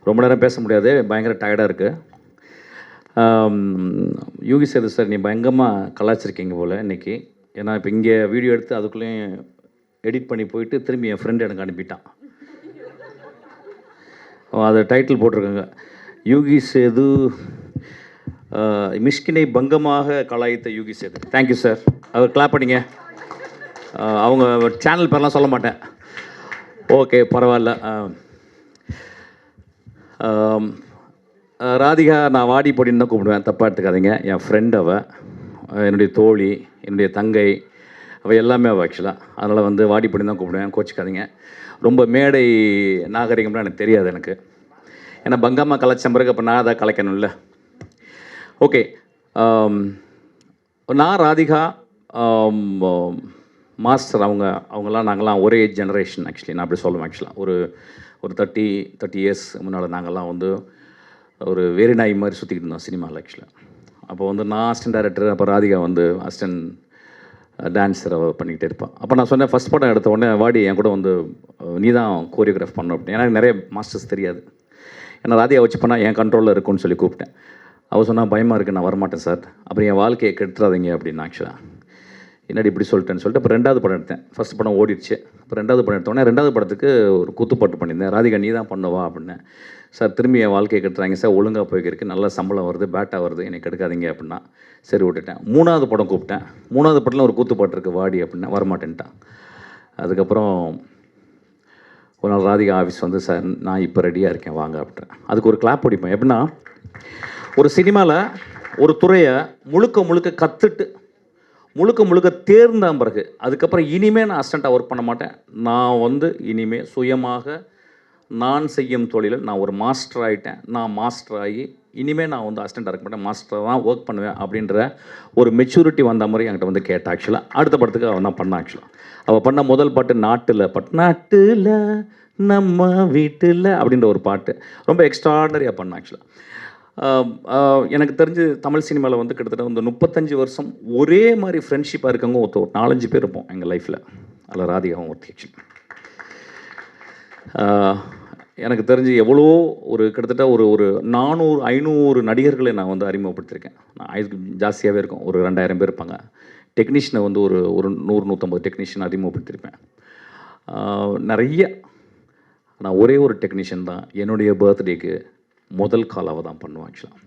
ரொம்ப நேரம் பேச முடியாது, பயங்கர டயர்டாக இருக்குது. யூகி சேது சார், நீ பயங்கரமாக கலாச்சிருக்கீங்க போல் இன்றைக்கி. ஏன்னா இப்போ இங்கே வீடியோ எடுத்து அதுக்குள்ளேயும் எடிட் பண்ணி போயிட்டு திரும்பி என் ஃப்ரெண்டு எனக்கு அனுப்பிட்டான். அது டைட்டில் போட்டிருக்காங்க, யூகி சேது மிஷ்கினை பங்கமாக கலாய்த்த யூகி சேது. Thank you sir. அவர் கிளாப் பண்ணிங்க. அவங்க சேனல் பேர்லாம் சொல்ல மாட்டேன். ஓகே, பரவாயில்ல. ராதிகா நான் வாடி போடின்னு தான் கூப்பிடுவேன், தப்பாக எடுத்துக்காதீங்க. என் ஃப்ரெண்ட் அவள், என்னுடைய தோழி, என்னுடைய தங்கை, அவள் எல்லாமே அவள் ஆக்சுவலாக. அதனால் வந்து வாடி போடின்னு தான் கூப்பிடுவேன், கோச்சிக்காதீங்க. ரொம்ப மேடை நாகரிகம்லாம் எனக்கு தெரியாது எனக்கு. ஏன்னா பங்கம்மா கலாச்சம் பிறகு அப்போ நான் தான் கலைக்கணும்ல. ஓகே, நான் ராதிகா மாஸ்டர் அவங்கெல்லாம் நாங்கள்லாம் ஒரே ஜெனரேஷன் ஆக்சுவலி. நான் அப்படி சொல்லுவேன் ஆக்சுவலாக. ஒரு 30 இயர்ஸ் முன்னால் நாங்கள்லாம் வந்து ஒரு வேறு நாய் மாதிரி சுற்றிக்கிட்டு இருந்தோம் சினிமாவில் ஆக்சுவலாக. அப்போ வந்து நான் அசிஸ்டன்ட் டைரக்டர், அப்போ ராதிகா வந்து அசிஸ்டன்ட் டான்ஸர் பண்ணிக்கிட்டே இருப்பான். அப்போ நான் சொன்னேன், ஃபஸ்ட் படம் எடுத்த உடனே வாடி என் கூட வந்து நீ தான் கோரியோகிராஃப் பண்ணணும் அப்படின்னு. எனக்கு நிறைய மாஸ்டர்ஸ் தெரியாது. ஏன்னா ராதிகா வச்சு பண்ணால் என் கண்ட்ரோலில் இருக்குன்னு சொல்லி கூப்பிட்டேன். அவள் சொன்னால் பயமாக இருக்குது, நான் வரமாட்டேன் சார், அப்புறம் என் வாழ்க்கையை கெடுத்துறாதீங்க அப்படின்னு. ஆக்சுவலாக என்னடி இப்படி சொல்லிட்டேன்னு சொல்லிட்டு அப்புறம் 2வது படம் எடுத்தேன். ஃபஸ்ட் படம் ஓடிடுச்சு. அப்புறம் 2வது படம் எடுத்தோடனே 2வது படத்துக்கு ஒரு குத்துப்பாட்டு பண்ணியிருந்தேன். ராதிகா நீ தான் பண்ணுவா அப்படின்னேன். சார் திரும்பி என் வாழ்க்கையை கெடுத்துறாங்க சார், ஒழுங்காக போய்க்கிருக்கு, நல்ல சம்பளம் வருது, பேட்டாக வருது, என்னை கெடுக்காதீங்க அப்படின்னா சரி விட்டுட்டேன். 3வது படம் கூப்பிட்டேன். 3வது படத்தில் ஒரு கூத்துப்பாட்டு இருக்குது வாடி அப்படின்னா வரமாட்டேன்ட்டான். அதுக்கப்புறம் ஒரு நாள் ராதிகா ஆஃபீஸ் வந்து, சார் நான் இப்போ ரெடியாக இருக்கேன் வாங்க அப்படின்றேன். அதுக்கு ஒரு கிளாப் பிடிப்பேன். எப்படின்னா, ஒரு சினிமாவில் ஒரு துறையை முழுக்க கற்றுட்டு முழுக்க தேர்ந்த பிறகு அதுக்கப்புறம் இனிமேல் நான் அசிஸ்டண்ட்டாக ஒர்க் பண்ண மாட்டேன். நான் வந்து இனிமேல் சுயமாக நான் செய்யும் தொழிலில் நான் ஒரு மாஸ்டர் ஆகிட்டேன். நான் மாஸ்டர் ஆகி இனிமேல் நான் வந்து அசிஸ்டண்ட்டாக இருக்க மாட்டேன், மாஸ்டராக தான் ஒர்க் பண்ணுவேன் அப்படின்ற ஒரு மெச்சூரிட்டி வந்த மாதிரி என்கிட்ட வந்து கேட்டேன். ஆக்சுவலாக அடுத்த படத்துக்கு அவன் நான் பண்ணேன். ஆக்சுவலாக அவள் பண்ண முதல் பாட்டு நாட்டில் நம்ம வீட்டில் அப்படின்ற ஒரு பாட்டு ரொம்ப எக்ஸ்ட்ராடனரியாக பண்ணேன். ஆக்சுவலாக எனக்கு தெரிஞ்சு தமிழ் சினிமாவில் வந்து கிட்டத்தட்ட வந்து 35 வருஷம் ஒரே மாதிரி ஃப்ரெண்ட்ஷிப்பாக இருக்கவங்க ஒரு 4-5 பேர் இருப்போம் எங்கள் லைஃப்பில். அதில் ராதிகாவும் ஒருத்தி. ஆக்சுவலி எனக்கு தெரிஞ்சு எவ்வளோ ஒரு கிட்டத்தட்ட ஒரு 400-500 நடிகர்களை நான் வந்து அறிமுகப்படுத்தியிருக்கேன். நான் இதுக்கு ஜாஸ்தியாகவே இருக்கும், ஒரு 2000 பேர் இருப்பாங்க. டெக்னீஷியனை வந்து ஒரு 100-150 டெக்னீஷியன் அறிமுகப்படுத்தியிருப்பேன். நிறைய. நான் ஒரே ஒரு டெக்னீஷியன் தான் என்னுடைய பர்த்டேக்கு முதல் கால் அவள் தான் பண்ணுவான். ஆக்சுவலாக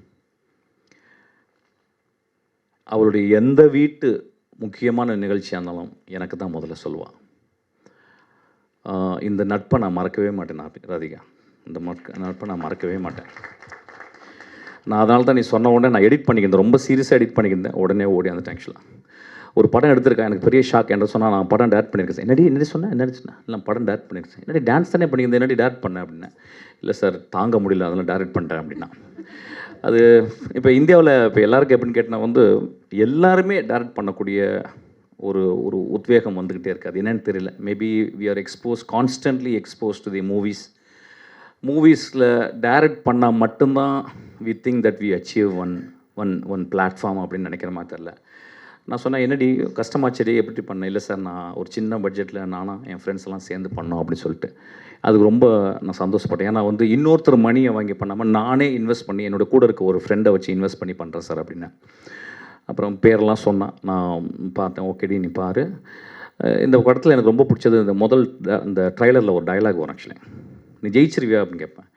அவளுடைய எந்த வீட்டு முக்கியமான நிகழ்ச்சியாக இருந்தாலும் எனக்கு தான் முதல்ல சொல்லுவாள். இந்த நட்பை நான் மறக்கவே மாட்டேன் ராதிகா. இந்த நட்பை நான் மறக்கவே மாட்டேன். நான் அதனால தான் நீ சொன்ன உடனே நான் எடிட் பண்ணிக்கிறேன், ரொம்ப சீரியஸாக எடிட் பண்ணிக்கிறேன். உடனே ஓடி வந்துட்டேன். ஆக்சுவலாக ஒரு படம் எடுத்திருக்கேன், எனக்கு பெரிய ஷாக். என்ன சொன்னால் நான் படம் டேரக்ட் பண்ணியிருக்கேன். என்னடி சொன்னேன், இல்லை படம் டேரக்ட் பண்ணியிருக்கேன். என்னடி டான்ஸ் தானே பண்ணியிருந்தேன், என்னடி டேரக்ட் பண்ணேன் அப்படின்னேன். இல்லை சார் தாங்க முடியல, அதெல்லாம் டேரக்ட் பண்ணிட்டேன் அப்படின்னா. அது இப்போ இந்தியாவில் இப்போ எல்லாருக்கும் எப்படின்னு கேட்டால் வந்து எல்லாருமே டேரக்ட் பண்ணக்கூடிய ஒரு உத்வேகம் வந்துக்கிட்டே இருக்காது. என்னென்னு தெரியல. Maybe we are constantly expose to the மூவிஸில் டேரக்ட் பண்ணால் மட்டும்தான் we think that we achieve one platform அப்படின்னு நினைக்கிற மாதிரி தெரில. நான் சொன்னேன், என்னடி கஷ்டமாச்சடி எப்படி பண்ணேன். இல்லை சார் நான் ஒரு சின்ன பட்ஜெட்டில் நானும் என் ஃப்ரெண்ட்ஸ் எல்லாம் சேர்ந்து பண்ணோம் அப்படின்னு சொல்லிட்டு அதுக்கு ரொம்ப நான் சந்தோஷப்பட்டேன். ஏன்னா வந்து இன்னொருத்தர் மணியை வாங்கி பண்ணாமல் நானே இன்வெஸ்ட் பண்ணி என்னோடய கூட இருக்க ஒரு ஃப்ரெண்டை வச்சு இன்வெஸ்ட் பண்ணி பண்ணுறேன் சார் அப்படின்னு. அப்புறம் பேரெல்லாம் சொன்னான், நான் பார்த்தேன். ஓகேடி நீ பாரு. இந்த படத்தில் எனக்கு ரொம்ப பிடிச்சது இந்த ட்ரைலரில் ஒரு டயலாக் வரும். ஆக்சுவலி நீ ஜெயிச்சிருவியா அப்படின்னு கேட்பேன்.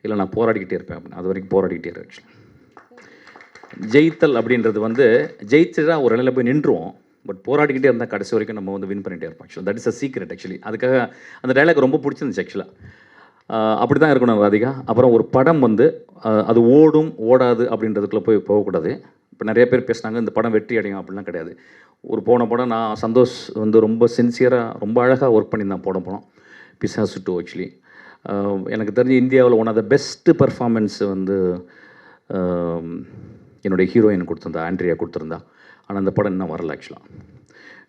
இல்லை நான் போராடிக்கிட்டே இருப்பேன் அப்படின்னு. அது வரைக்கும் போராடிக்கிட்டே இருக்கேன். ஆக்சுவலி ஜெயித்தல் அப்படின்றது வந்து ஜெயிச்சுட்டா ஒரு நிலையில் போய் நின்றுவோம். பட் போராடிக்கிட்டே இருந்தால் கடைசி வரைக்கும் நம்ம வந்து வின் பண்ணிகிட்டே இருப்போம். ஆக்சுவலாக that is a secret. Actually அதுக்காக அந்த டைலாக் ரொம்ப பிடிச்சிருந்துச்சு. ஆக்சுவலாக அப்படி தான் இருக்கணும் ராதிகா. அப்புறம் ஒரு படம் வந்து அது ஓடும் ஓடாது அப்படின்றதுக்குள்ளே போகக்கூடாது. இப்போ நிறைய பேர் பேசுனாங்க இந்த படம் வெற்றி அடையும் அப்படிலாம் கிடையாது. போன படம் நான் சந்தோஷ் வந்து ரொம்ப சின்சியராக ரொம்ப அழகாக ஒர்க் பண்ணி தான் போனோம் பிசாசு 2. ஆக்சுவலி எனக்கு தெரிஞ்சு இந்தியாவில் one of the best performance வந்து என்னுடைய ஹீரோயின் கொடுத்துருந்தா, ஆண்ட்ரியா கொடுத்துருந்தா. ஆனால் அந்த படம் இன்னும் வரல. ஆக்சுவலாக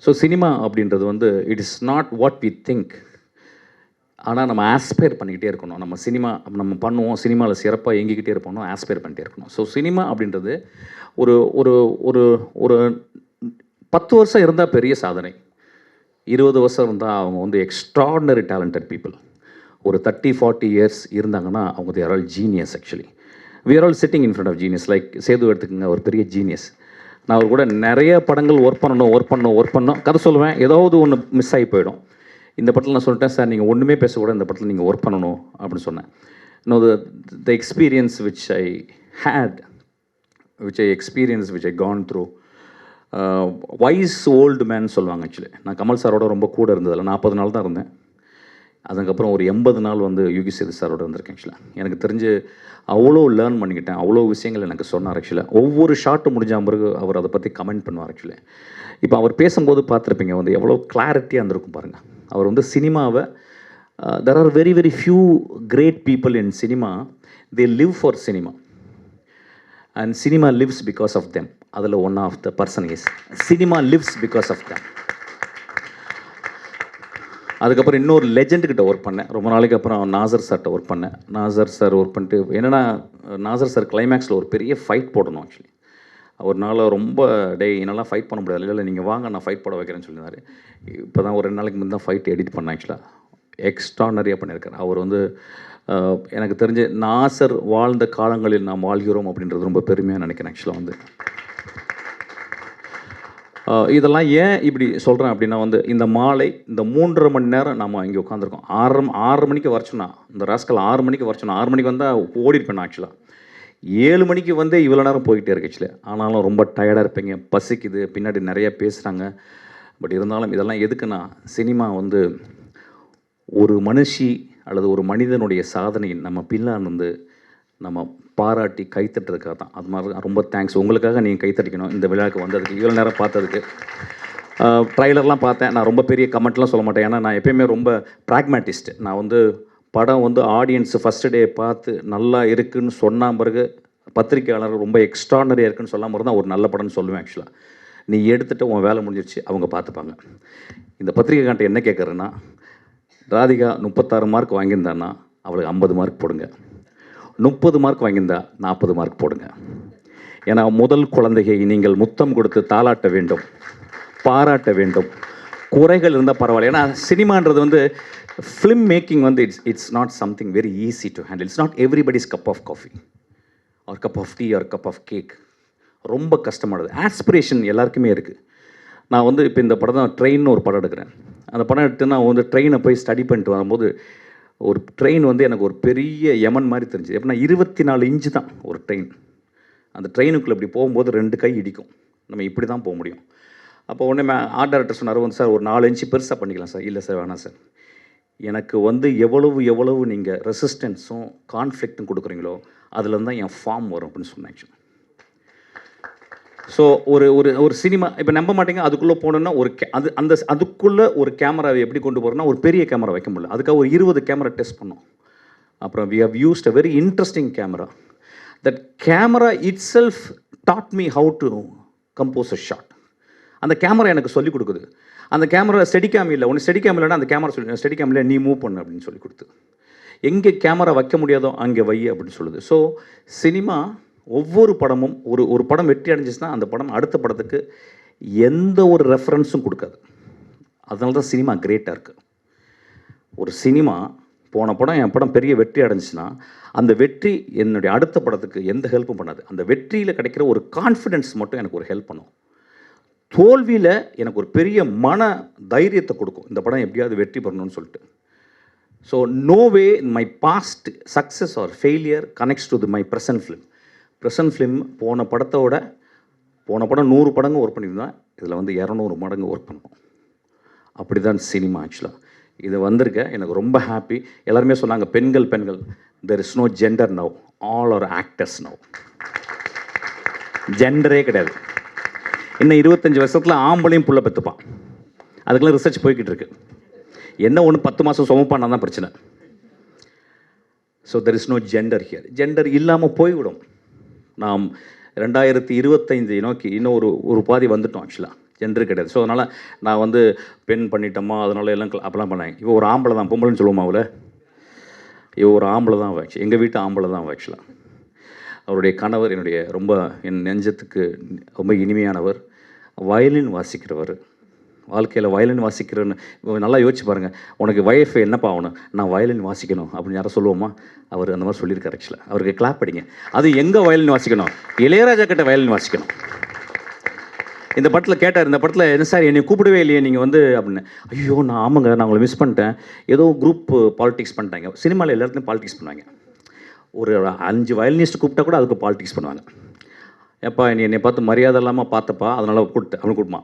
ஸோ சினிமா அப்படின்றது வந்து it is not what we think. ஆனால் நம்ம ஆஸ்பயர் பண்ணிக்கிட்டே இருக்கணும். நம்ம பண்ணுவோம், சினிமாவில் சிறப்பாக இயங்கிக்கிட்டே இருப்போம், ஆஸ்பயர் பண்ணிகிட்டே இருக்கணும். ஸோ சினிமா அப்படின்றது ஒரு ஒரு ஒரு ஒரு 10 வருஷம் இருந்தால் பெரிய சாதனை, 20 வருஷம் இருந்தால் அவங்க வந்து எக்ஸ்ட்ராடினரி டேலண்டட் பீப்புள். ஒரு 30-40 இயர்ஸ் இருந்தாங்கன்னா அவங்க they're all genius actually. We are all sitting in front of genius. Like Sethu எடுத்துக்கோங்க, ஒரு பெரிய ஜீனியஸ். நான் அவர் கூட நிறைய படங்கள் ஒர்க் பண்ணணும், கதை சொல்லுவேன், ஏதாவது ஒன்று மிஸ் ஆகி போயிடும். இந்த படத்தில் நான் சொல்லிட்டேன், சார் நீங்கள் ஒன்றுமே பேசக்கூட இந்த படத்தில் நீங்கள் ஒர்க் பண்ணணும் அப்படின்னு சொன்னேன். இன்னும் the experience which I had, which I gone through. Wise old man சொல்லுவாங்க ஆக்சுவலி. நான் கமல் சாரோட ரொம்ப கூட இருந்ததில்ல, 40 நாள் தான் இருந்தேன். அதுக்கப்புறம் ஒரு 80 நாள் வந்து யுகி சேது சாரோட இருந்திருக்கேன் ஆக்சுவலாக. எனக்கு தெரிஞ்சு அவ்வளோ லேர்ன் பண்ணிக்கிட்டேன், அவ்வளோ விஷயங்கள் எனக்கு சொன்னார் ஆக்சுவலாக. ஒவ்வொரு ஷாட்டு முடிஞ்ச பிறகு அவர் அதை பற்றி கமெண்ட் பண்ணுவார் ஆக்சுவலி. இப்போ அவர் பேசும்போது பார்த்துருப்பீங்க வந்து எவ்வளோ கிளாரிட்டியாக இருந்திருக்கும் பாருங்கள். அவர் வந்து சினிமாவை there are very very few great people in cinema, they live for cinema and cinema lives because of them. அதில் one of the person is cinema lives because of them. அதுக்கப்புறம் இன்னொரு லெஜெண்டுக்கிட்ட ஒர்க் பண்ணேன். ரொம்ப நாளைக்கு அப்புறம் நாசர் சார்கிட்ட ஒர்க் பண்ணேன். Nassar sir work பண்ணிட்டு என்னென்னா, நாசர் சார் கிளைமேக்ஸில் ஒரு பெரிய ஃபைட் போடணும் ஆக்சுவலி. அவர்னால ரொம்ப என்னெல்லாம் ஃபைட் பண்ண முடியாது. இல்லை நீங்கள் வாங்க நான் ஃபைட் போட வைக்கிறேன்னு சொல்லியிருந்தார். இப்போ தான் ஒரு 2 நாளைக்கு முன்னாடி தான் ஃபைட் எடிட் பண்ணேன் ஆக்சுவலாக. எக்ஸ்ட்ரானரியாக பண்ணியிருக்காரு அவர் வந்து. எனக்கு தெரிஞ்சு நாசர் வாழ்ந்த காலங்களில் நாம் வாழ்கிறோம் அப்படின்றது ரொம்ப பெருமையாக நினைக்கிறேன் ஆக்சுவலாக வந்து. இதெல்லாம் ஏன் இப்படி சொல்கிறேன் அப்படின்னா வந்து, இந்த மாலை இந்த 3.5 மணி நேரம் நம்ம இங்கே உட்காந்துருக்கோம். 6 மணிக்கு வரச்சுன்னா, இந்த ராஸ்கல் 6 மணிக்கு வரச்சுன்னா, 6 மணிக்கு வந்தால் ஓடிருப்பேன் ஆக்சுவலாக. 7 மணிக்கு வந்து இவ்வளோ நேரம் போய்கிட்டே இருக்கு ஆக்சுவலி. ஆனாலும் ரொம்ப டயர்டாக இருப்பீங்க, பசிக்குது, பின்னாடி நிறைய பேசுகிறாங்க. பட் இருந்தாலும் இதெல்லாம் எதுக்குன்னா, சினிமா வந்து ஒரு மனுஷி அல்லது ஒரு மனிதனுடைய சாதனையின் நம்ம பின்னாடி நம்ம பாராட்டி கைத்தட்டுறதுக்காக தான். அது மாதிரி ரொம்ப தேங்க்ஸ். உங்களுக்காக நீங்கள் கைத்தட்டிக்கணும் இந்த விழாவுக்கு வந்ததுக்கு, இவ்வளோ நேரம் பார்த்ததுக்கு. ட்ரைலர்லாம் பார்த்தேன். நான் ரொம்ப பெரிய கமெண்ட்லாம் சொல்ல மாட்டேன், ஏன்னா நான் எப்போயுமே ரொம்ப ப்ராக்மேட்டிஸ்ட். நான் வந்து படம் வந்து ஆடியன்ஸ் ஃபஸ்ட்டு டே பார்த்து நல்லா இருக்குதுன்னு சொன்ன பிறகு பத்திரிக்கையாளர் ரொம்ப எக்ஸ்ட்ரானரியாக இருக்குன்னு சொல்லாமல் இருந்தால் ஒரு நல்ல படம்னு சொல்லுவேன் ஆக்சுவலாக. நீ எடுத்துகிட்டு உன் வேலை முடிஞ்சிருச்சு, அவங்க பார்த்துப்பாங்க. இந்த பத்திரிக்கைக்காண்ட்ட என்ன கேட்குறேன்னா, ராதிகா 36 மார்க் வாங்கியிருந்தான்னா அவளுக்கு 50 மார்க் போடுங்க, 30 மார்க் வாங்கியிருந்தா 40 மார்க் போடுங்க. ஏன்னா முதல் குழந்தையை நீங்கள் முத்தம் கொடுத்து தாளாட்ட வேண்டும், பாராட்ட வேண்டும். குறைகள் இருந்தால் பரவாயில்ல. ஏன்னா சினிமான்றது வந்து ஃபிலிம் மேக்கிங் வந்து it's not something very easy to handle. It's not everybody's cup of coffee or cup of tea or cup of cake. ரொம்ப கஷ்டமானது. ஆஸ்பிரேஷன் எல்லாருக்குமே இருக்குது. நான் வந்து இப்போ இந்த படம் தான் ட்ரெயின்னு ஒரு படம் எடுக்கிறேன். அந்த படம் எடுத்து நான் வந்து ட்ரெயினை போய் ஸ்டடி பண்ணிட்டு வரும்போது ஒரு ட்ரெயின் வந்து எனக்கு ஒரு பெரிய யமன் மாதிரி தெரிஞ்சுது. எப்படின்னா 24 இன்ச்சு தான் ஒரு ட்ரெயின். அந்த ட்ரெயினுக்குள்ளே இப்படி போகும்போது 2 கை இடிக்கும். நம்ம இப்படி தான் போக முடியும். அப்போ உடனே ஆர்ட் டைரக்டர் சொன்னார் வந்து, சார் ஒரு 4 இன்ச்சு பெருசாக பண்ணிக்கலாம் சார். இல்லை சார் வேணாம் சார், எனக்கு வந்து எவ்வளவு நீங்கள் ரெசிஸ்டன்ஸும் கான்ஃப்ளிக்ட்டும் கொடுக்குறீங்களோ அதுலேருந்து தான் என் ஃபார்ம் வரும் அப்படின்னு சொன்னேன். ஸோ ஒரு ஒரு ஒரு சினிமா இப்போ நம்ப மாட்டேங்க, அதுக்குள்ளே போனோன்னா ஒரு அதுக்குள்ளே ஒரு கேமராவை எப்படி கொண்டு போகிறோன்னா, ஒரு பெரிய கேமரா வைக்க முடியல. அதுக்காக ஒரு 20 கேமரா டெஸ்ட் பண்ணோம். அப்புறம் we have used a very interesting camera. That camera itself taught me how to compose a shot. அந்த கேமரா எனக்கு சொல்லிக் கொடுக்குது. அந்த கேமரா ஸ்டெடிகாம் இல்லை, ஒன்று ஸ்டெடிகாம் இல்லைன்னா அந்த கேமரா சொல்லி ஸ்டெடிகாம் இல்லை, நீ மூவ் பண்ணு அப்படின்னு சொல்லி கொடுத்து, எங்கே கேமரா வைக்க முடியாதோ அங்கே வை அப்படின்னு சொல்லுது. ஸோ சினிமா ஒவ்வொரு படமும் ஒரு படம் வெற்றி அடைஞ்சிச்சுன்னா அந்த படம் அடுத்த படத்துக்கு எந்த ஒரு ரெஃபரன்ஸும் கொடுக்காது. அதனால தான் சினிமா கிரேட்டாக இருக்குது. ஒரு சினிமா போன படம் என் படம் பெரிய வெற்றி அடைஞ்சிச்சுன்னா அந்த வெற்றி என்னுடைய அடுத்த படத்துக்கு எந்த ஹெல்ப்பும் பண்ணாது. அந்த வெற்றியில் கிடைக்கிற ஒரு கான்ஃபிடென்ஸ் மட்டும் எனக்கு ஒரு ஹெல்ப் பண்ணும். தோல்வியில் எனக்கு ஒரு பெரிய மன தைரியத்தை கொடுக்கும், இந்த படம் எப்படியாவது வெற்றி பெறணும்னு சொல்லிட்டு. So no way my past success or failure connects to my present film. Present film போன படம் 100 படங்கு ஒர்க் பண்ணியிருந்தேன், இதில் வந்து 200 மடங்கு ஒர்க் பண்ணணும். அப்படி தான் சினிமா ஆக்சுவலாக. இது வந்திருக்க எனக்கு ரொம்ப ஹாப்பி. எல்லாருமே சொன்னாங்க பெண்கள் there is no gender now, all are actors now. ஜெண்டரே கிடையாது. இன்னும் 25 வருஷத்தில் ஆம்பளையும் புள்ள பெற்றுப்பான். அதுக்கெல்லாம் ரிசர்ச் போய்கிட்டு இருக்கு. என்ன ஒன்று 10 மாதம் சுமப்பானா தான் பிரச்சனை. So there is no gender here. Gender இல்லாமல் போய்விடும். நாம் 2025 நோக்கி இன்னும் ஒரு பாதி வந்துட்டோம் ஆக்சுவலாக. ஜெண்டர் கிடையாது. ஸோ அதனால் நான் வந்து பெண் பண்ணிட்டோமா அதனால எல்லாம் அப்போலாம் பண்ணேன். இப்போ ஒரு ஆம்பளை தான், பொம்பளைன்னு சொல்லுவோமா அவளை, இவ ஒரு ஆம்பளை தான் ஆக்சுவலி. எங்கள் வீட்டு ஆம்பளை தான் ஆக்சுவலாக. அவருடைய கணவர் என் நெஞ்சத்துக்கு ரொம்ப இனிமையானவர். வயலின் வாசிக்கிறவர், வாழ்க்கையில் வயலின் வாசிக்கிறேன்னு நல்லா யோசிச்சு பாருங்கள். உனக்கு வைஃப் என்னப்பா ஆகணும்? நான் வயலின் வாசிக்கணும் அப்படின்னு யாரும் சொல்லுவோமா? அவர் அந்த மாதிரி சொல்லியிருக்காரு. ஆக்சுவலாக அவருக்கு கிளாப் அடிங்க. அது எங்கே வயலின் வாசிக்கணும்? இளையராஜா கிட்ட வயலின் வாசிக்கணும். இந்த படத்தில் கேட்டார், இந்த படத்தில் என்ன சார் என்னை கூப்பிடவே இல்லையே நீங்கள் வந்து அப்படின்னு. ஐயோ நான் ஆமாங்க, நான் உங்களை மிஸ் பண்ணிட்டேன். ஏதோ குரூப் பாலிடிக்ஸ் பண்ணிட்டாங்க. சினிமாவில் எல்லாத்துலையும் பாலிடிக்ஸ் பண்ணுவாங்க. ஒரு 5 வயலினிஸ்ட் கூப்பிட்டா கூட அதுக்கு பாலிடிக்ஸ் பண்ணுவாங்க. எப்பா என்னை பார்த்து மரியாதை இல்லாமல் பார்த்தப்பா, அதனால் கூப்பிட்டு அவனு கூப்பிடுமா.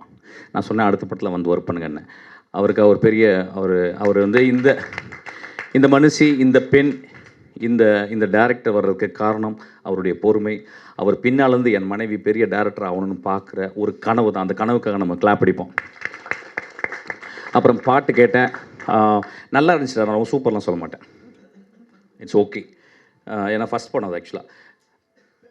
நான் சொன்னேன் அடுத்த படத்தில் வந்து ஒர்க் பண்ணுங்கன்னு. அவருக்கு அவர் பெரிய அவர் வந்து இந்த மனுஷி, இந்த பெண், இந்த டைரக்டர் வர்றதுக்கு காரணம் அவருடைய பொறுமை. அவர் பின்னாலேருந்து என் மனைவி பெரிய டைரக்டர் ஆகணும்னு பார்க்குற ஒரு கனவு தான். அந்த கனவுக்காக நம்ம கிளாப் அடிப்போம். அப்புறம் பாட்டு கேட்டேன், நல்லா இருந்துச்சு. நான் ரொம்ப சூப்பர்லாம் சொல்ல மாட்டேன், இட்ஸ் ஓகே. ஏன்னா ஃபஸ்ட் படம் அது. ஆக்சுவலாக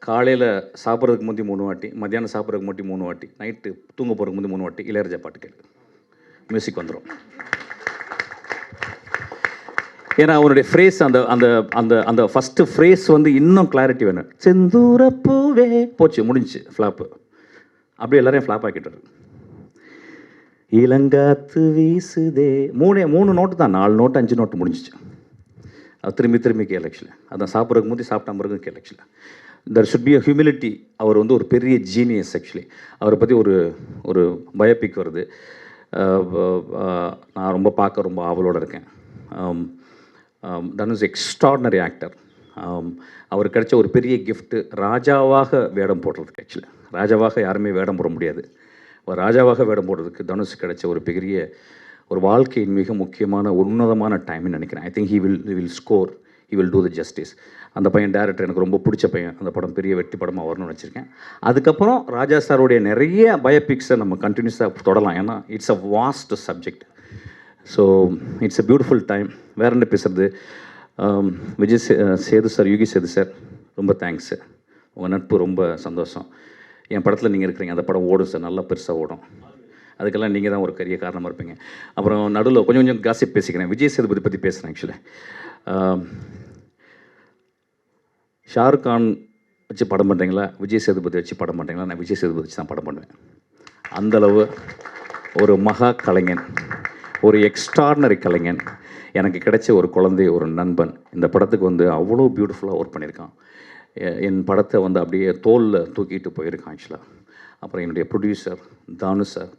காலையில் சாப்பிட்றதுக்கு முந்தி 3 வாட்டி, மத்தியானம் சாப்பிட்றதுக்கு முந்தி 3 வாட்டி, நைட்டு தூங்க போகிறதுக்கு முந்தி 3 வாட்டி இளையராஜா பாட்டு கேட்கு, மியூசிக் வந்துடும். ஏன்னா அவனுடைய ஃப்ரேஸ், அந்த அந்த அந்த அந்த ஃபஸ்ட்டு ஃப்ரேஸ் வந்து இன்னும் கிளாரிட்டி வேணும். செந்தூரப்பூவே போச்சு, முடிஞ்சு ஃப்ளாப்பு. அப்படியே எல்லாரையும் ஃப்ளாப் ஆக்கிட்டாரு. இளங்காத்து வீசுதே 3 நோட்டு தான், 4 நோட்டு 5 நோட்டு முடிஞ்சிச்சு. அது திரும்பி கேள். ஆக்சுவலாக அதான் சாப்பிட்றதுக்கு முந்தி சாப்பிட்டா பிறகு கேள். ஆக்சுவலாக there should be a humility. அவர் வந்து ஒரு பெரிய ஜீனியஸ். ஆக்சுவலி அவரை பற்றி ஒரு பயோபிக் வருது. நான் ரொம்ப பார்க்க ரொம்ப ஆவலோடு இருக்கேன். Dhanush extraordinary actor. அவருக்கு கிடைச்ச ஒரு பெரிய கிஃப்ட்டு ராஜாவாக வேடம் போடுறதுக்கு. ஆக்சுவலி ராஜாவாக யாருமே வேடம் போட முடியாது. ராஜாவாக வேடம் போடுறதுக்கு தனுஷ் கிடைச்ச ஒரு பெரிய ஒரு வாழ்க்கையின் மிக முக்கியமான உன்னதமான டைம்னு நினைக்கிறேன். I think he will score, he will do the justice. அந்த பையன் டேரக்டர் எனக்கு ரொம்ப பிடிச்ச பையன். அந்த படம் பெரிய வெற்றி படமாக வரணும்னு வச்சுருக்கேன். அதுக்கப்புறம் ராஜா சாருடைய நிறைய பயோபிக்ஸை நம்ம கண்டினியூஸாக தொடரலாம். ஏன்னா it's a vast subject. So it's a beautiful time. வேற என்ன பேசுகிறது? விஜய் சேது சார், யுகி சேது சார், ரொம்ப தேங்க்ஸ் சார். உங்கள் நட்பு ரொம்ப சந்தோஷம். என் படத்தில் நீங்கள் இருக்கிறீங்க, அந்த படம் ஓடும் சார், நல்லா பெருசாக ஓடும். அதுக்கெல்லாம் நீங்கள் தான் ஒரு பெரிய காரணமாக இருப்பீங்க. அப்புறம் நடுவில் கொஞ்சம் காசிப் பேசிக்கிறேன். விஜய் சேதுபதி பற்றி பேசுகிறேன். ஆக்சுவலி ஷாருக் கான் வச்சு படம் பண்ணுறீங்களா, விஜய் சேதுபதி வச்சு படம் பண்ணுறீங்களா? நான் விஜய் சேதுபதி வச்சு தான் படம் பண்ணுவேன். அந்தளவு ஒரு மகா கலைஞன், ஒரு எக்ஸ்ட்ராடினரி கலைஞன். எனக்கு கிடைச்ச ஒரு குழந்தை, ஒரு நண்பன். இந்த படத்துக்கு வந்து அவ்வளோ பியூட்டிஃபுல்லாக ஒர்க் பண்ணியிருக்கான். என் படத்தை வந்து அப்படியே தோளில் தூக்கிட்டு போயிருக்கான். ஆக்சுவலாக அப்புறம் என்னுடைய ப்ரொடியூசர் தானு சார்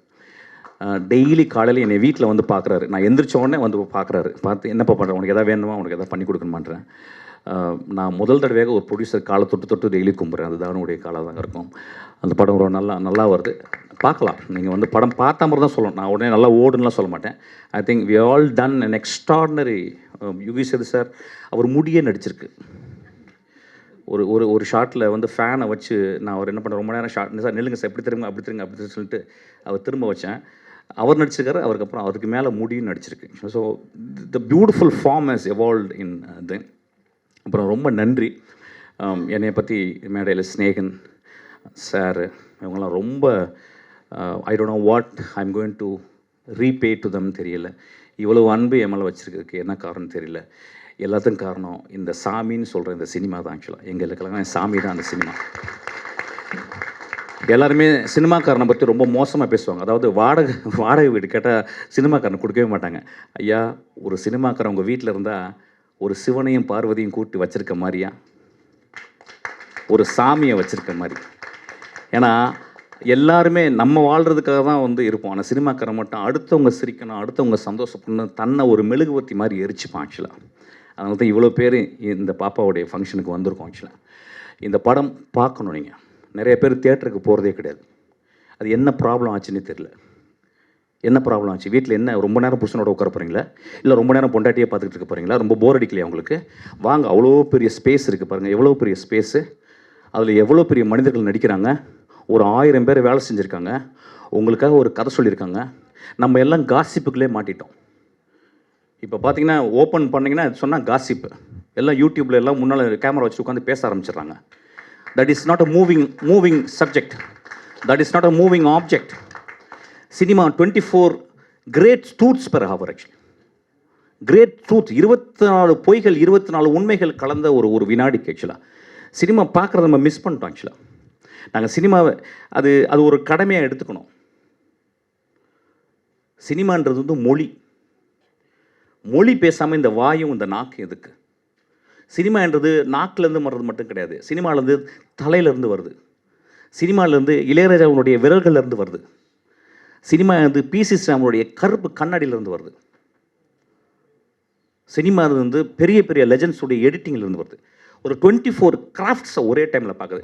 டெய்லி காலையில் என்னை வீட்டில் வந்து பார்க்குறாரு. நான் எந்திரிச்ச உடனே வந்து பார்க்குறாரு. பார்த்து என்னப்பா பண்ணுறேன், உனக்கு எதாவது வேணுமா, உனக்கு எதாவது பண்ணி கொடுக்கணுமான்றேன். நான் முதல் தடவையாக ஒரு ப்ரொடியூசர் காலை தொட்டு டெய்லி கும்பிட்றேன். அது தானுடைய காலாக தாங்க இருக்கும். அந்த படம் ரொம்ப நல்லா வருது, பார்க்கலாம். நீங்கள் வந்து படம் பார்த்த மாதிரி தான் சொல்லணும். நான் உடனே நல்லா ஓடுன்னுலாம் சொல்ல மாட்டேன். I think we all done an extraordinary. Yugi Sethu sir அவர் முடியே நடிச்சிருக்கு. ஒரு ஷாட்டில் வந்து ஃபேனை வச்சு நான் அவர் என்ன பண்ண ரொம்ப நேரம் ஷார்ட் சார் நில்லுங்க சார், எப்படி திரும்ப அப்படி சொல்லிட்டு அவர் திரும்ப வச்சேன். அவர் நடிச்சிருக்காரு. அவருக்கப்புறம் அவருக்கு மேலே முடியும் நடிச்சிருக்கு. So the beautiful form has evolved in then. அப்புறம் ரொம்ப நன்றி. என்னை பற்றி மேடையில் ஸ்நேகன் சார் இவங்கெல்லாம் ரொம்ப I don't know what I am going to repay to them தெரியல. இவ்வளோ அன்பு என் மேலே வச்சுருக்கிறதுக்கு என்ன காரணம் தெரியல. எல்லாத்துக்கும் காரணம் இந்த சாமின்னு சொல்கிற இந்த சினிமா தான். ஆக்சுவலாக எங்களுக்கெல்லாம் சாமி தான் அந்த சினிமா. எல்லாருமே சினிமாக்காரனை பற்றி ரொம்ப மோசமாக பேசுவாங்க. அதாவது வாடகை வீடு கேட்டால் சினிமாக்காரனை கொடுக்கவே மாட்டாங்க. ஐயா, ஒரு சினிமாக்காரன் உங்கள் வீட்டில் இருந்தால் ஒரு சிவனையும் பார்வதியும் கூட்டி வச்சுருக்க மாதிரியா, ஒரு சாமியை வச்சுருக்க மாதிரி. ஏன்னா எல்லாருமே நம்ம வாழ்கிறதுக்காக தான் வந்து இருப்போம். ஆனால் சினிமாக்காரன் மட்டும் அடுத்தவங்க சிரிக்கணும், அடுத்தவங்க சந்தோஷப்படணும், தன்னை ஒரு மெழுகுவர்த்தி மாதிரி எரிச்சுப்பான். ஆக்சுவலாக அதனால தான் இவ்வளோ பேர் இந்த பாப்பாவுடைய ஃபங்க்ஷனுக்கு வந்திருக்கோம். ஆக்சுவலாக இந்த படம் பார்க்கணும். நீங்கள் நிறைய பேர் தியேட்டருக்கு போகிறதே கிடையாது. அது என்ன ப்ராப்ளம் ஆச்சுன்னு தெரியல. என்ன ப்ராப்ளம் ஆச்சு? வீட்டில் என்ன ரொம்ப நேரம் புருஷனோட உட்கார போகிறீங்களா, இல்லை ரொம்ப நேரம் பொண்டாட்டியே பார்த்துக்கிட்டு இருக்க போகிறீங்களா? ரொம்ப போர் அடிக்கலையா உங்களுக்கு? வாங்க, அவ்வளோ பெரிய ஸ்பேஸ் இருக்குது பாருங்கள். எவ்வளோ பெரிய ஸ்பேஸு, அதில் எவ்வளோ பெரிய மனிதர்கள் நடிக்கிறாங்க. ஒரு 1000 பேர் வேலை செஞ்சுருக்காங்க. உங்களுக்காக ஒரு கதை சொல்லியிருக்காங்க. நம்ம எல்லாம் காசிப்புக்குள்ளே மாட்டிட்டோம். இப்போ பார்த்தீங்கன்னா ஓப்பன் பண்ணிங்கன்னா சொன்னால் காசிப்பு எல்லாம் யூடியூப்பில் எல்லாம் முன்னால் கேமரா வச்சு உட்காந்து பேச ஆரம்பிச்சிடுறாங்க. That is not a moving subject. That is not a moving object. Cinema 24 great truths per hour. Actually great truth, 24 பொய்கள் 24 உண்மைகள் கலந்த ஒரு வினாடிக்கு. ஆக்சுவலாக சினிமா பார்க்குறத நம்ம மிஸ் பண்ணிட்டோம். ஆக்சுவலாக நாங்கள் சினிமாவை அது ஒரு கடமையாக எடுத்துக்கணும். சினிமான்றது வந்து மொழி பேசாமல் இந்த வாயும் இந்த நாக்கும் எதுக்கு? சினிமான்றது நாக்கிலேருந்து வர்றது மட்டும் கிடையாது. சினிமாலேருந்து தலையிலேருந்து வருது. சினிமாலேருந்து இளையராஜாவுடைய விரல்கள்லேருந்து வருது. சினிமா வந்து பிசி ஸ்ரீராமுடைய கருப்பு கண்ணாடியிலேருந்து வருது. சினிமா வந்து பெரிய பெரிய லெஜண்ட்ஸுடைய எடிட்டிங்லேருந்து வருது. ஒரு 24 கிராஃப்ட்ஸை ஒரே டைமில் பார்க்குது.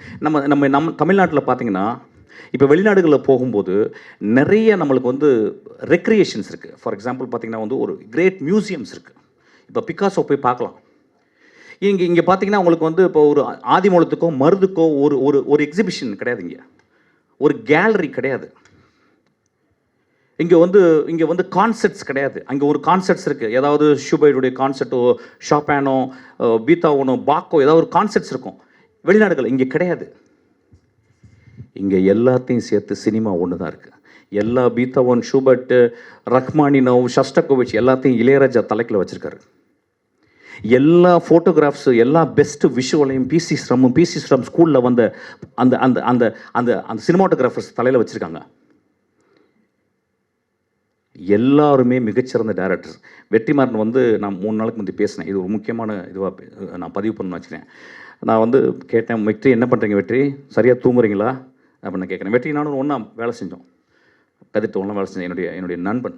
நம்ம தமிழ்நாட்டில் பார்த்தீங்கன்னா இப்போ வெளிநாடுகளில் போகும்போது நிறைய நம்மளுக்கு வந்து ரெக்ரியேஷன்ஸ் இருக்குது. ஃபார் எக்ஸாம்பிள் பார்த்தீங்கன்னா வந்து ஒரு கிரேட் மியூசியம்ஸ் இருக்குது. இப்போ பிகாசோ போய் பார்க்கலாம். இங்கே பார்த்தீங்கன்னா உங்களுக்கு வந்து இப்போ ஒரு ஆதிமூலத்துக்கோ மருதுக்கோ ஒரு எக்ஸிபிஷன் கிடையாது. இங்கே ஒரு கேலரி கிடையாது. இங்கே வந்து கான்செர்ட்ஸ் கிடையாது. அங்கே ஒரு கான்செர்ட்ஸ் இருக்குது. ஏதாவது ஷூபைடுடைய கான்செர்ட்டோ, ஷாப்பானோ, பீத்தாவோனோ, பாக்கோ ஏதாவது ஒரு கான்செர்ட்ஸ் இருக்கும். வெளிநாடுகள் இங்கே கிடையாது. இங்கே எல்லாத்தையும் சேர்த்து சினிமா ஒன்று தான் இருக்குது. எல்லா பீத்தாவோன், ஷூபர்ட்டு, ரஹ்மானினோவ், ஷஸ்டகோவிச் எல்லாத்தையும் இளையராஜா தலைக்கில் வச்சுருக்காரு. எல்லா ஃபோட்டோகிராஃப்ஸு, எல்லா பெஸ்ட்டு விஷுவலையும் பிசி ஸ்ரம் ஸ்கூலில் வந்த அந்த அந்த அந்த அந்த அந்த சினிமாட்டோகிராஃபர்ஸ் தலையில் வச்சுருக்காங்க. எல்லாருமே மிகச்சிறந்த டைரக்டர்ஸ். வெற்றிமாறன் வந்து நான் 3 நாளுக்கு முந்தைய பேசினேன். இது ஒரு முக்கியமான இதுவாக நான் பதிவு பண்ணணும்னு வச்சுக்கிறேன். நான் வந்து கேட்டேன், வெற்றி என்ன பண்ணுறீங்க வெற்றி, சரியாக தூங்குறீங்களா அப்படின்னு நான் கேட்குறேன். வெற்றி நானும் ஒன்றா வேலை செஞ்சோம். கதிர்த்து ஒன்றா வேலை செஞ்சேன். என்னுடைய நண்பன்,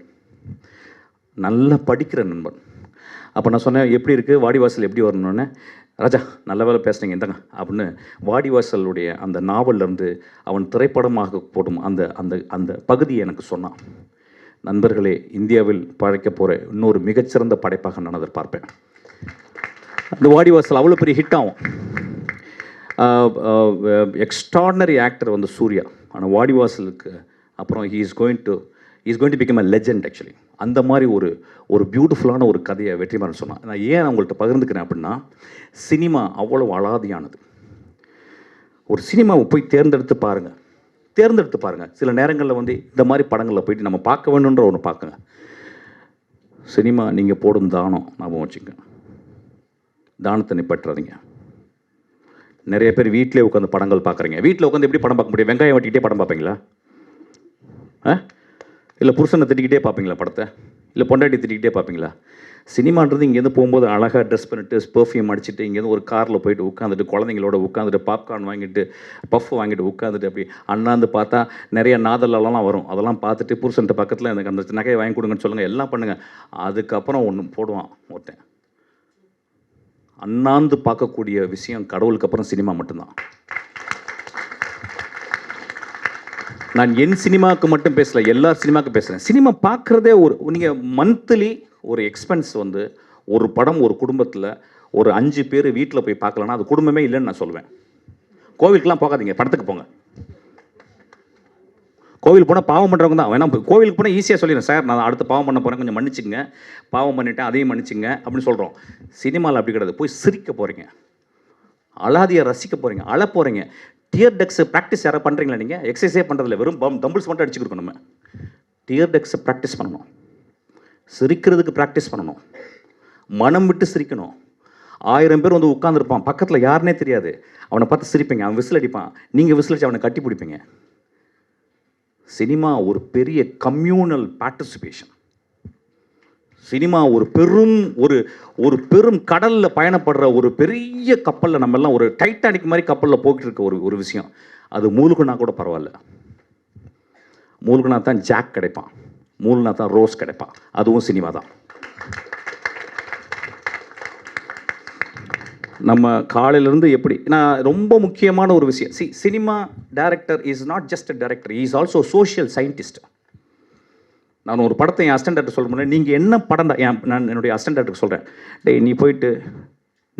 நல்லா படிக்கிற நண்பன். அப்போ நான் சொன்னேன், எப்படி இருக்குது வாடிவாசல் எப்படி வரணுன்னு. ராஜா நல்ல வேலை பேசுனீங்க இந்தாங்க அப்படின்னு வாடிவாசலுடைய அந்த நாவல்லேருந்து அவன் திரைப்படமாக போடும் அந்த அந்த அந்த பகுதியை எனக்கு சொன்னான். நண்பர்களே, இந்தியாவில் பழைக்க போகிற இன்னொரு மிகச்சிறந்த படைப்பாக நான் எதிர்பார்ப்பேன். அந்த வாடிவாசல் அவ்வளோ பெரிய ஹிட் ஆகும். எக்ஸ்ட்ராடினரி ஆக்டர் வந்து சூர்யா. ஆனால் வாடிவாசலுக்கு அப்புறம் is going to become a legend actually. அந்த மாதிரி ஒரு பியூட்டிஃபுல்லான ஒரு கதையை வெற்றிமாறன் சொன்னான். நான் ஏன் அவங்கள்ட்ட பகிர்ந்துக்கிறேன் அப்படின்னா, சினிமா அவ்வளோ அலாதியானது. ஒரு சினிமாவை போய் தேர்ந்தெடுத்து பாருங்கள். சில நேரங்களில் வந்து இந்த மாதிரி படங்களில் போயிட்டு நம்ம பார்க்க வேணுன்ற ஒன்று பார்க்குங்க. சினிமா நீங்கள் போடும் தானம் ஞாபகம் வச்சுங்க. தானத்தை நிப்பற்றாதீங்க. நிறைய பேர் வீட்டிலே உட்காந்து படங்கள் பார்க்குறீங்க. வீட்டில் உட்காந்து எப்படி படம் பார்க்க முடியும்? வெங்காயம் வெட்டிக்கிட்டே படம் பார்ப்பீங்களா? இல்லை புருஷனை திட்டிக்கிட்டே பார்ப்பீங்களா படத்தை? இல்லை பொண்டாட்டி திட்டிக்கிட்டே பார்ப்பீங்களா? சினிமான்றது இங்கேருந்து போகும்போது அழகாக ட்ரெஸ் பண்ணிட்டு பெர்ஃப்யூம் அடிச்சுட்டு இங்கேருந்து ஒரு காரில் போயிட்டு உட்காந்துட்டு குழந்தைங்களோட உட்காந்துட்டு பாப்கார்ன் வாங்கிட்டு பஃப் வாங்கிட்டு உட்காந்துட்டு அப்படி அண்ணாந்து பார்த்தா நிறைய நாதலெல்லாம் வரும். அதெல்லாம் பார்த்துட்டு புருஷன்ட்டு பக்கத்தில் எனக்கு அந்த நகையை வாங்கி கொடுங்கன்னு சொல்லுங்கள், எல்லாம் பண்ணுங்கள். அதுக்கப்புறம் ஒன்று போடுவான் ஒருத்தன். அண்ணாந்து பார்க்கக்கூடிய விஷயம் கடவுளுக்கு அப்புறம் சினிமா மட்டும்தான். நான் என் சினிமாவுக்கு மட்டும் பேசலை, எல்லா சினிமாவுக்கும் பேசுகிறேன். சினிமா பார்க்குறதே நீங்கள் மந்த்லி ஒரு எக்ஸ்பென்ஸ் வந்து ஒரு படம் ஒரு குடும்பத்தில் ஒரு 5 பேர் வீட்டில் போய் பார்க்கலன்னா அது குடும்பமே இல்லைன்னு நான் சொல்லுவேன். கோவிலுக்குலாம் போகாதீங்க, படத்துக்கு போங்க. கோவில் போனால் பாவம் பண்ணுறவங்க தான் வேணா. கோவிலுக்கு போனால் ஈஸியாக சொல்லிடுறேன், சார் நான் அடுத்து பாவம் பண்ண போகிறேன், கொஞ்சம் மன்னிச்சுங்க, பாவம் பண்ணிட்டேன் அதையும் மன்னிச்சுங்க அப்படின்னு சொல்கிறோம். சினிமாவில் அப்படி கிடையாது. போய் சிரிக்க போகிறீங்க, அலாதியை ரசிக்க போகிறீங்க, அழ போகிறீங்க. டியர் டெக்ஸ் ப்ராக்டிஸ் யாராவது பண்ணுறீங்களா? நீங்கள் எக்ஸசைஸே பண்ணுறதில்ல, வெறும் தம்பிள்ஸ் மட்டும் அடிச்சு கொடுக்கணும். நம்ம டியர் டெக்ஸை ப்ராக்டிஸ் பண்ணணும், சிரிக்கிறதுக்கு ப்ராக்டிஸ் பண்ணணும், மனம் விட்டு சிரிக்கணும். 1000 பேர் வந்து உட்காந்துருப்பான், பக்கத்தில் யாருன்னே தெரியாது, அவனை பார்த்து சிரிப்பீங்க, அவன் விசில் அடிப்பான், நீங்கள் விசில் அடிச்சு அவனை கட்டி பிடிப்பீங்க. சினிமா ஒரு பெரிய கம்யூனல் பார்ட்டிசிபேஷன். சினிமா ஒரு பெரும் கடலில் பயணப்படுற ஒரு பெரிய கப்பலில், நம்ம எல்லாம் ஒரு டைட்டானிக் மாதிரி கப்பலில் போய்கிட்டு இருக்க ஒரு விஷயம். அது மூழ்குனா கூட பரவாயில்ல. மூழ்குனா தான் ஜாக் கிடைப்பான், மூழ்குனா தான் ரோஸ் கிடைப்பான். அதுவும் சினிமா தான். நம்ம காலையிலேருந்து எப்படி, நான் ரொம்ப முக்கியமான ஒரு விஷயம், cinema director is not just a director, is also social scientist. நான் ஒரு படத்தை என் அசிஸ்டன்ட் டைரக்டர் சொல்ல முடியும், நீங்கள் என்ன படம் தான், நான் என்னுடைய அசிஸ்டன்ட் டைரக்டருக்கு சொல்கிறேன், டேய் நீ போயிட்டு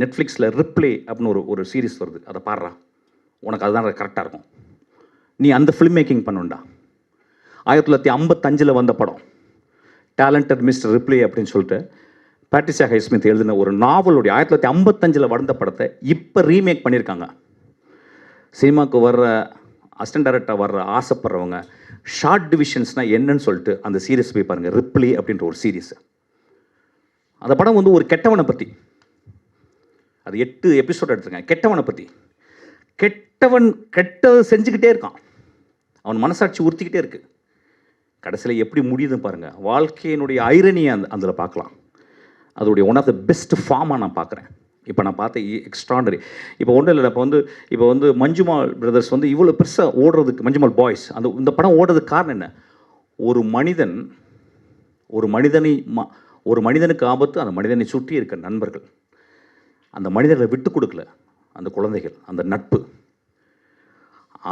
நெட்ஃப்ளிக்ஸில் ரிப்ளே அப்படின்னு ஒரு சீரிஸ் வருது, அதை பாடுறா, உனக்கு அதுதான் கரெக்டாக இருக்கும், நீ அந்த ஃபிலிம் மேக்கிங் பண்ணுண்டா. 1955 வந்த படம் டேலண்டட் மிஸ்டர் ரிப்ளே அப்படின்னு சொல்லிட்டு பேட்ரிசியா ஹைஸ்மித் எழுதின ஒரு நாவலுடைய 1955 வந்த படத்தை இப்போ ரீமேக் பண்ணியிருக்காங்க. சினிமாவுக்கு வர்ற அசிஸ்டன்ட் டைரக்டர் வர்ற ஆசைப்படுறவங்க ஷார்ட் டிவிஷன்ஸ்னால் என்னன்னு சொல்லிட்டு அந்த சீரீஸ் போய் பாருங்கள், ரிப்ளே அப்படின்ற ஒரு சீரீஸ். அந்த படம் வந்து ஒரு கெட்டவனை பற்றி, அது 8 எபிசோட் எடுத்துருக்காங்க. கெட்டவனை பற்றி, கெட்டவன் கெட்டதை செஞ்சுக்கிட்டே இருக்கான், அவன் மனசாட்சி உறுத்திக்கிட்டே இருக்கு. கடைசியில் எப்படி முடியுதுன்னு பாருங்கள். வாழ்க்கையினுடைய ஐரணியை அதில் பார்க்கலாம். அதோடைய ஒன் ஆஃப் த பெஸ்ட் ஃபார்மாக நான் பார்க்குறேன். இப்போ நான் பார்த்த எக்ஸ்ட்ராடனரி. இப்போ ஒன்றும் இல்லை, இப்போ வந்து மஞ்சுமால் பிரதர்ஸ் வந்து இவ்வளோ பெருசாக ஓடுறதுக்கு, மஞ்சுமால் பாய்ஸ் இந்த படம் ஓடுறதுக்கு காரணம் என்ன? ஒரு மனிதனுக்கு ஆபத்து, அந்த மனிதனை சுற்றி இருக்க நண்பர்கள், அந்த மனிதர்களை விட்டு கொடுக்கல, அந்த குழந்தைகள், அந்த நட்பு.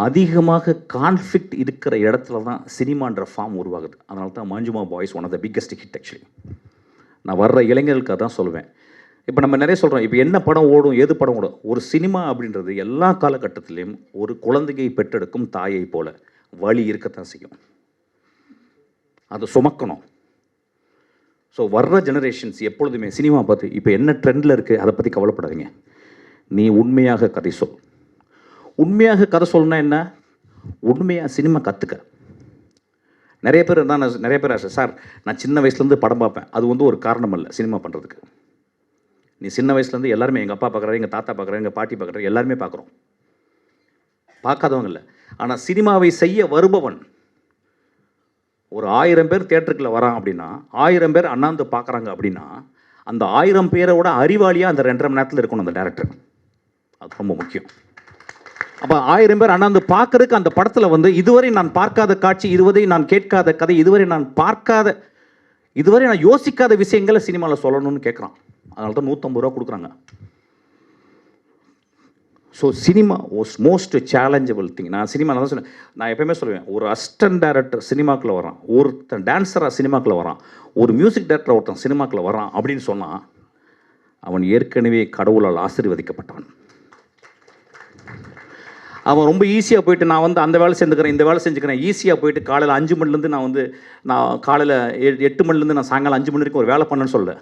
அதிகமாக கான்ஃப்ளிக்ட் இருக்கிற இடத்துல தான் சினிமான்ற ஃபார்ம் உருவாகுது. அதனால தான் Manjummel Boys one of the biggest hit actually. நான் வர்ற இளைஞர்களுக்கு அதான் சொல்லுவேன். இப்போ நம்ம நிறைய சொல்கிறோம், இப்போ என்ன படம் ஓடும், எது படம் ஓடும். ஒரு சினிமா அப்படின்றது எல்லா காலகட்டத்திலையும் ஒரு குழந்தையை பெற்றெடுக்கும் தாயை போல வழி இருக்கத்தான் செய்யும். அதை சுமக்கணும். ஸோ வர்ற ஜெனரேஷன்ஸ் எப்பொழுதுமே சினிமா பார்த்து இப்போ என்ன ட்ரெண்டில் இருக்குது அதை பற்றி கவலைப்படாதீங்க. நீ உண்மையாக கதை சொல். உண்மையாக கதை சொல்லணும்னா என்ன? உண்மையாக சினிமா கற்றுக்க. நிறைய பேர் சார் நான் சின்ன வயசுலேருந்து படம் பார்ப்பேன். அது வந்து ஒரு காரணம் இல்லை சினிமா பண்ணுறதுக்கு. நீ சின்ன வயசுலேருந்து எல்லாருமே, எங்கள் அப்பா பார்க்குறாரு, எங்கள் தாத்தா பார்க்குறாரு, எங்கள் பாட்டி பார்க்குறாரு, எல்லாருமே பார்க்குறோம். பார்க்காதவங்க இல்லை. ஆனால் சினிமாவை செய்ய வருபவன் ஒரு 1000 பேர் தியேட்டருக்குள்ள வரான் அப்படின்னா, 1000 பேர் அண்ணாந்து பார்க்குறாங்க அப்படின்னா, அந்த 1000 பேரோட அறிவாளியாக அந்த 2.5 மணி நேரத்தில் இருக்கணும் அந்த டேரக்டர். அது ரொம்ப முக்கியம். அப்போ 1000 பேர் அண்ணாந்து பார்க்கறதுக்கு அந்த படத்தில் வந்து இதுவரை நான் பார்க்காத காட்சி, இதுவரை நான் கேட்காத கதை, இதுவரை நான் யோசிக்காத விஷயங்களை சினிமாவில் சொல்லணும்னு கேட்குறான். அதனால தான் 150 ரூபா கொடுக்குறாங்க. So cinema was most challengeable thing. நான் சினிமாவில் தான் சொன்னேன். நான் எப்போயுமே சொல்லுவேன், ஒரு அசிஸ்டன்ட் டைரக்டர் சினிமாக்குள்ளே வரான், ஒருத்தன் டான்ஸராக சினிமாக்குள்ளே வரான், ஒரு மியூசிக் டைரக்டர் ஒருத்தன் சினிமாக்குள்ளே வரான் அப்படின்னு சொன்னால் அவன் ஏற்கனவே கடவுளால் ஆசீர்வதிக்கப்பட்டான். அவன் ரொம்ப ஈஸியாக போயிட்டு நான் வந்து அந்த வேலை செஞ்சுக்கிறேன், இந்த வேலை செஞ்சுக்கிறேன், ஈஸியாக போயிட்டு காலையில் 5 மணிலேருந்து நான் காலையில் 8 மணிலேருந்து நான் சாயங்காலம் 5 மணி வரைக்கும் ஒரு வேலை பண்ணேன்னு சொல்ல.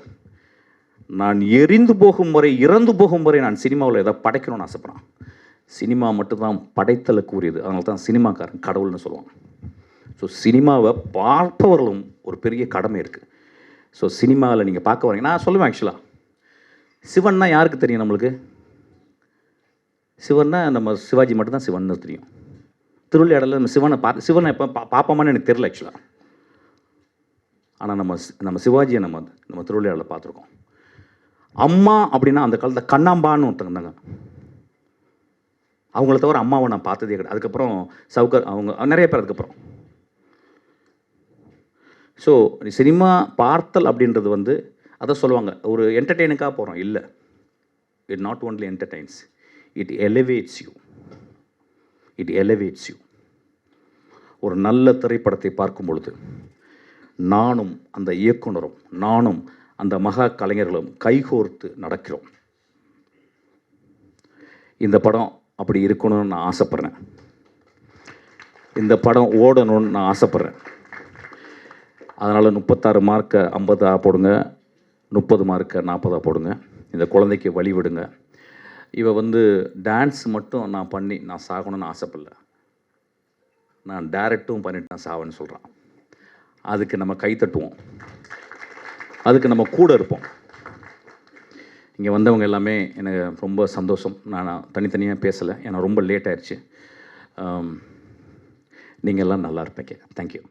நான் எரிந்து போகும் வரை, இறந்து போகும் வரை நான் சினிமாவில் எதாவது படைக்கணும்னு ஆசைப்பட்றேன். சினிமா மட்டும்தான் படைத்தலுக்கு உரியது. அதனால தான் சினிமாக்காரன் கடவுள்னு சொல்லுவாங்க. ஸோ சினிமாவை பார்ப்பவர்களும் ஒரு பெரிய கடமை இருக்குது. ஸோ சினிமாவில் நீங்கள் பார்க்க வரீங்க. நான் சொல்லுவேன் ஆக்சுவலாக, சிவன்னா யாருக்கு தெரியும்? நம்மளுக்கு சிவன்னா நம்ம சிவாஜி மட்டும்தான் சிவன்னு தெரியும். திருவிளையாடலில் நம்ம சிவனை எப்போ பார்ப்போமான்னு எனக்கு தெரியல ஆக்சுவலாக. ஆனால் நம்ம சிவாஜியை நம்ம திருவிளையாடலில் பார்த்துருக்கோம். அம்மா அப்படின்னா அந்த காலத்தில் கண்ணாம்பான்னு ஒருத்தங்க இருந்தாங்க. அவங்கள தவிர அம்மாவை நான் பார்த்ததே கிடையாது. அதுக்கப்புறம் அவங்க நிறைய பேர் அதுக்கப்புறம். ஸோ சினிமா பார்த்தல் அப்படின்றது வந்து அதை சொல்லுவாங்க, ஒரு என்டர்டெயினுக்காக போகிறோம் இல்லை. It not only entertains, it elevates you. ஒரு நல்ல திரைப்படத்தை பார்க்கும் பொழுது நானும் அந்த இயக்குனரும், நானும் அந்த மகா கலைஞர்களும் கைகோர்த்து நடக்கிறோம். இந்த படம் அப்படி இருக்கணும்னு நான் ஆசைப்பட்றேன். இந்த படம் ஓடணும்னு நான் ஆசைப்பட்றேன். அதனால் 36 மார்க்கை 50 போடுங்க, 30 மார்க்கை 40 போடுங்க. இந்த குழந்தைக்கு வழி விடுங்க. இவ வந்து டான்ஸ் மட்டும் நான் சாகணும்னு ஆசைப்படல. நான் டைரக்டும் பண்ணிட்டு நான் சாவேன்னு சொல்கிறான். அதுக்கு நம்ம கை தட்டுவோம், அதுக்கு நம்ம கூட இருப்போம். இங்கே வந்தவங்க எல்லாமே எனக்கு ரொம்ப சந்தோஷம். நான் தனித்தனியாக பேசலை, ஏன்னா ரொம்ப லேட் ஆயிடுச்சு. நீங்கள் எல்லாம் நல்லா இருப்பீங்க. தேங்க்யூ.